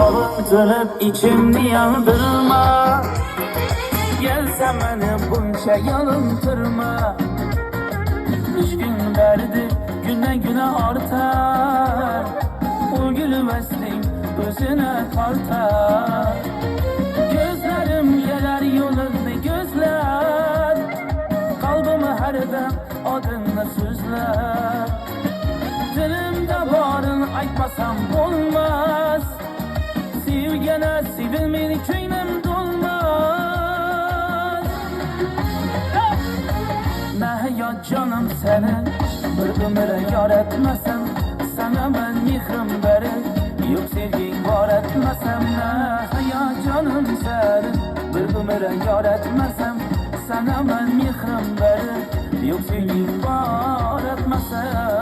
Yalındırıp içimni yandırma. Gelse beni bunca yalındırma. 3 gün derdi güne güne artar. O gülü veslim özüne tartar. Gözlerim yeler yolunu gözler. Kalbimi her dem adını sözler. Dilimde varın aytmasam olmaz. Sevgene sevilmeli köyüm dolmaz. Ne hayat canım senin, bir ömre yar etmesem. Sana ben mihrim verir, yok sevgin var etmesem. Ne hayat canım senin, bir ömre yar etmesem. Sana ben mihrim verir, yok sevgin var etmesem.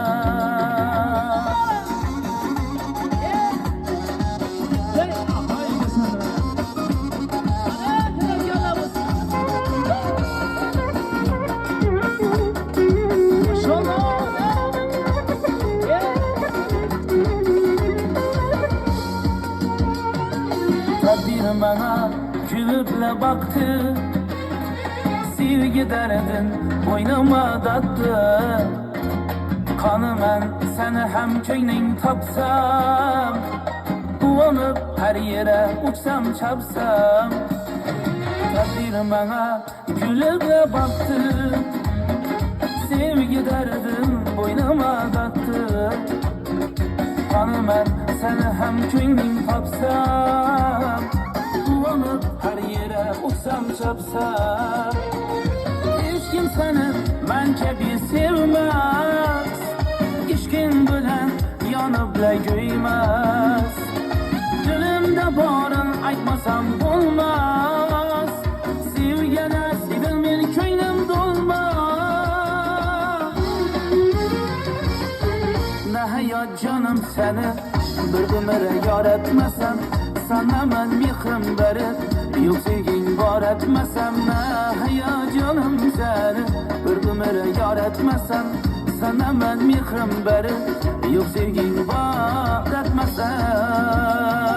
Takdir bana gülüple baktı. Sevgi derdin boynuma dattı. Kanı ben seni hem köyün tapsam. Ulanıp her yere uçsam çapsam. Takdir bana gülüple baktı. Sevgi derdin boynuma dattı. Kanı ben seni hem köyün tapsam. Ulanıp her yere uçsam çapsam. Hiç kimseni ben gibi sevmez. İşkin bilen yanıp bile göymez. Dilimde barın aytmasam olmaz. Sevgene sevilmeli köyüm dolmaz. Ne hayat canım seni, bir ömre yar etmesem. Sana ben mihrim verir, yok sevgin var etmesem. Ne hayat canım seni, bir ömre yar etmesem. Sana ben mihrim verir, yok sevgin var etmesem.